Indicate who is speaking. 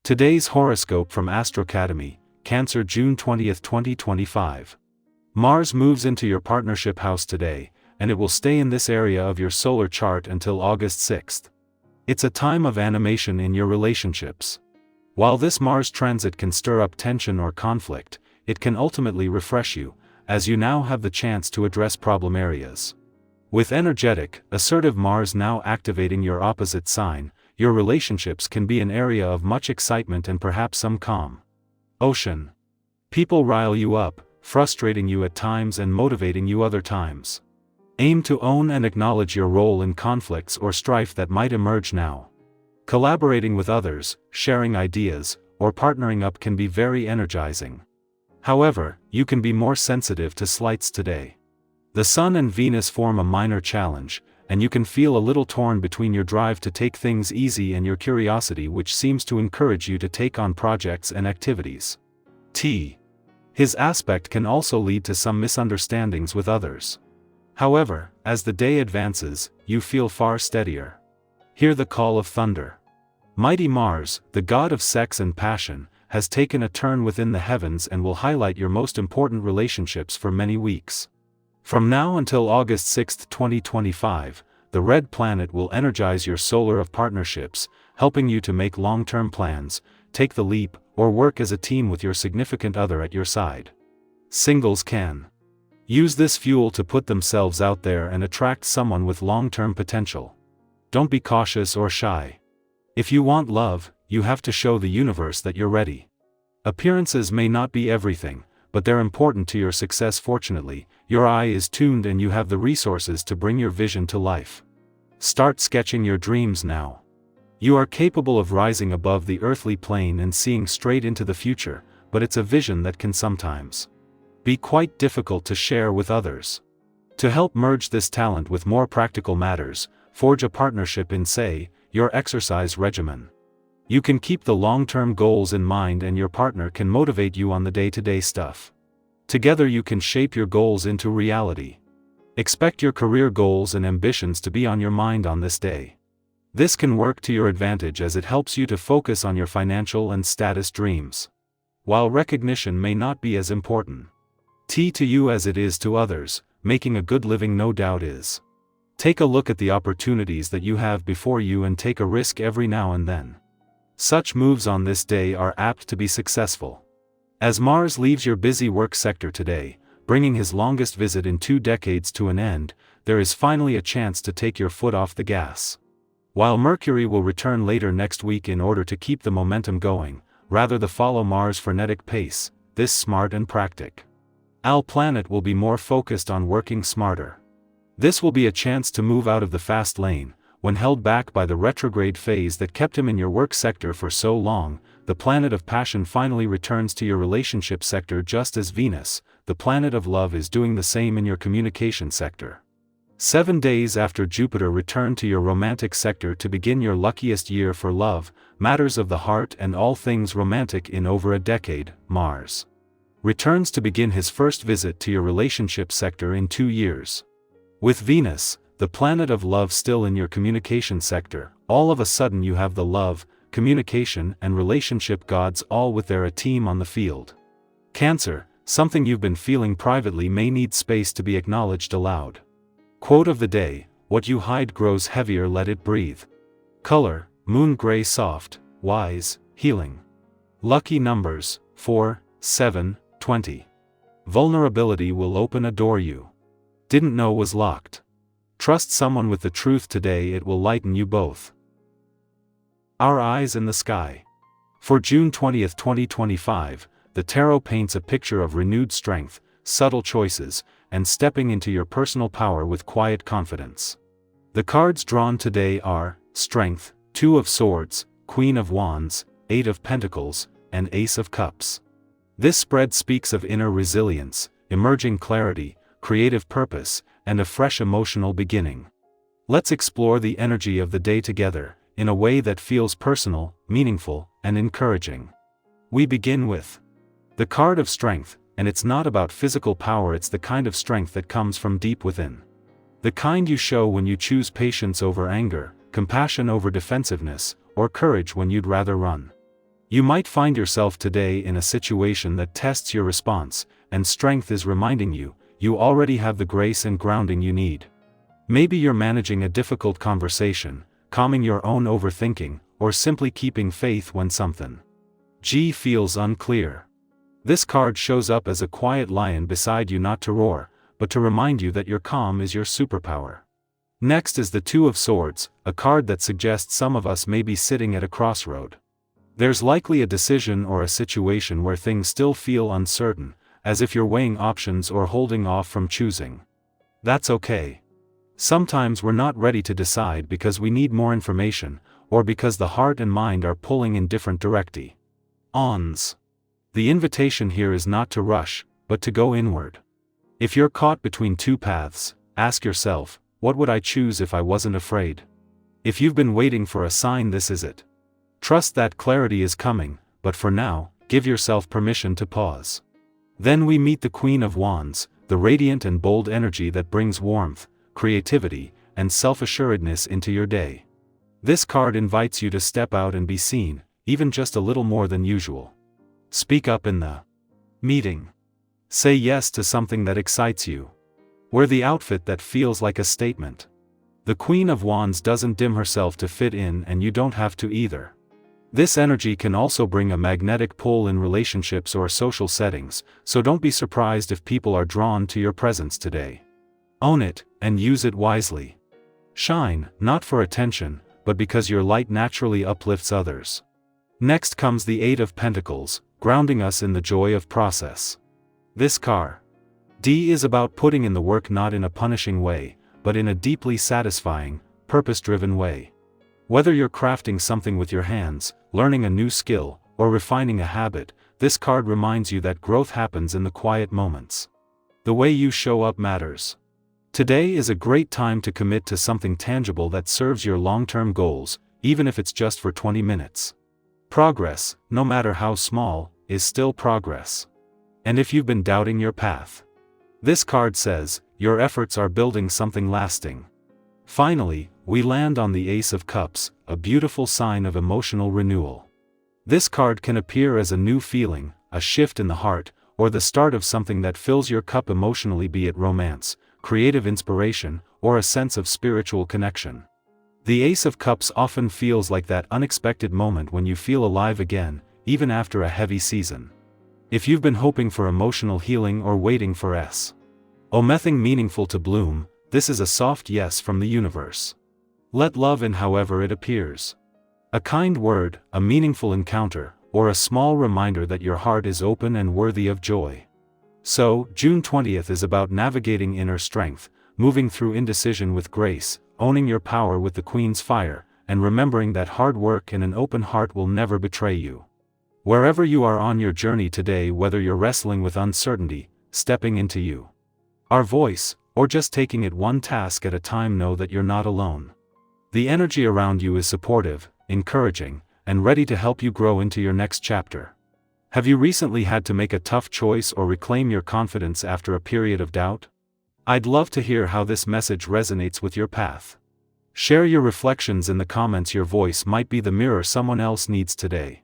Speaker 1: Today's horoscope from Astrocademy, Cancer, June 20, 2025. Mars moves into your partnership house today, and it will stay in this area of your solar chart until August 6th. It's a time of animation in your relationships. While this Mars transit can stir up tension or conflict, it can ultimately refresh you, as you now have the chance to address problem areas. With energetic, assertive Mars now activating your opposite sign, your relationships can be an area of much excitement and perhaps some calm. Ocean. People rile you up, frustrating you at times and motivating you other times. Aim to own and acknowledge your role in conflicts or strife that might emerge now. Collaborating with others, sharing ideas, or partnering up can be very energizing. However, you can be more sensitive to slights today. The Sun and Venus form a minor challenge, and you can feel a little torn between your drive to take things easy and your curiosity, which seems to encourage you to take on projects and activities. His aspect can also lead to some misunderstandings with others. However, as the day advances, you feel far steadier. Hear the call of thunder. Mighty Mars, the god of sex and passion, has taken a turn within the heavens and will highlight your most important relationships for many weeks. From now until August 6, 2025, the red planet will energize your solar of partnerships, helping you to make long-term plans, take the leap, or work as a team with your significant other at your side. Singles can use this fuel to put themselves out there and attract someone with long-term potential. Don't be cautious or shy. If you want love, you have to show the universe that you're ready. Appearances may not be everything, but they're important to your success. Fortunately, your eye is tuned and you have the resources to bring your vision to life. Start sketching your dreams now. You are capable of rising above the earthly plane and seeing straight into the future, but it's a vision that can sometimes be quite difficult to share with others. To help merge this talent with more practical matters, forge a partnership in, say, your exercise regimen. You can keep the long-term goals in mind and your partner can motivate you on the day-to-day stuff. Together you can shape your goals into reality. Expect your career goals and ambitions to be on your mind on this day. This can work to your advantage as it helps you to focus on your financial and status dreams. While recognition may not be as important to you as it is to others, making a good living no doubt is. Take a look at the opportunities that you have before you and take a risk every now and then. Such moves on this day are apt to be successful. As Mars leaves your busy work sector today, bringing his longest visit in 2 decades to an end, there is finally a chance to take your foot off the gas. While Mercury will return later next week in order to keep the momentum going, rather than follow Mars' frenetic pace, this smart and practical planet will be more focused on working smarter. This will be a chance to move out of the fast lane. When held back by the retrograde phase that kept him in your work sector for so long, the planet of passion finally returns to your relationship sector, just as Venus, the planet of love, is doing the same in your communication sector. 7 days after Jupiter returned to your romantic sector to begin your luckiest year for love, matters of the heart and all things romantic in over a decade, Mars returns to begin his first visit to your relationship sector in 2 years. With Venus, the planet of love, still in your communication sector, all of a sudden you have the love, communication and relationship gods all with their team on the field. Cancer, something you've been feeling privately may need space to be acknowledged aloud. Quote of the day: what you hide grows heavier, let it breathe. Color: moon gray, soft, wise, healing. Lucky numbers: 4, 7, 20. Vulnerability will open a door you didn't know was locked. Trust someone with the truth today, it will lighten you both. Our eyes in the sky. For June 20, 2025, the tarot paints a picture of renewed strength, subtle choices, and stepping into your personal power with quiet confidence. The cards drawn today are Strength, 2 of Swords, Queen of Wands, 8 of Pentacles, and Ace of Cups. This spread speaks of inner resilience, emerging clarity, creative purpose, and a fresh emotional beginning. Let's explore the energy of the day together, in a way that feels personal, meaningful, and encouraging. We begin with the card of Strength, and it's not about physical power, it's the kind of strength that comes from deep within. The kind you show when you choose patience over anger, compassion over defensiveness, or courage when you'd rather run. You might find yourself today in a situation that tests your response, and strength is reminding you, you already have the grace and grounding you need. Maybe you're managing a difficult conversation, calming your own overthinking, or simply keeping faith when something feels unclear. This card shows up as a quiet lion beside you, not to roar, but to remind you that your calm is your superpower. Next is the Two of Swords, a card that suggests some of us may be sitting at a crossroad. There's likely a decision or a situation where things still feel uncertain, as if you're weighing options or holding off from choosing. That's okay. Sometimes we're not ready to decide because we need more information, or because the heart and mind are pulling in different directions. The invitation here is not to rush, but to go inward. If you're caught between two paths, ask yourself, what would I choose if I wasn't afraid? If you've been waiting for a sign, this is it. Trust that clarity is coming, but for now, give yourself permission to pause. Then we meet the Queen of Wands, the radiant and bold energy that brings warmth, creativity, and self-assuredness into your day. This card invites you to step out and be seen, even just a little more than usual. Speak up in the meeting. Say yes to something that excites you. Wear the outfit that feels like a statement. The Queen of Wands doesn't dim herself to fit in, and you don't have to either. This energy can also bring a magnetic pull in relationships or social settings, so don't be surprised if people are drawn to your presence today. Own it, and use it wisely. Shine, not for attention, but because your light naturally uplifts others. Next comes the Eight of Pentacles, grounding us in the joy of process. This card is about putting in the work, not in a punishing way, but in a deeply satisfying, purpose-driven way. Whether you're crafting something with your hands, learning a new skill, or refining a habit, this card reminds you that growth happens in the quiet moments. The way you show up matters. Today is a great time to commit to something tangible that serves your long-term goals, even if it's just for 20 minutes. Progress, no matter how small, is still progress. And if you've been doubting your path, this card says, your efforts are building something lasting. Finally, we land on the Ace of Cups, a beautiful sign of emotional renewal. This card can appear as a new feeling, a shift in the heart, or the start of something that fills your cup emotionally, be it romance, creative inspiration, or a sense of spiritual connection. The Ace of Cups often feels like that unexpected moment when you feel alive again, even after a heavy season. If you've been hoping for emotional healing or waiting for something meaningful to bloom, this is a soft yes from the universe. Let love in however it appears. A kind word, a meaningful encounter, or a small reminder that your heart is open and worthy of joy. So, June 20th is about navigating inner strength, moving through indecision with grace, owning your power with the Queen's fire, and remembering that hard work and an open heart will never betray you. Wherever you are on your journey today, whether you're wrestling with uncertainty, stepping into our voice, or just taking it one task at a time, know that you're not alone. The energy around you is supportive, encouraging, and ready to help you grow into your next chapter. Have you recently had to make a tough choice or reclaim your confidence after a period of doubt? I'd love to hear how this message resonates with your path. Share your reflections in the comments. Your voice might be the mirror someone else needs today.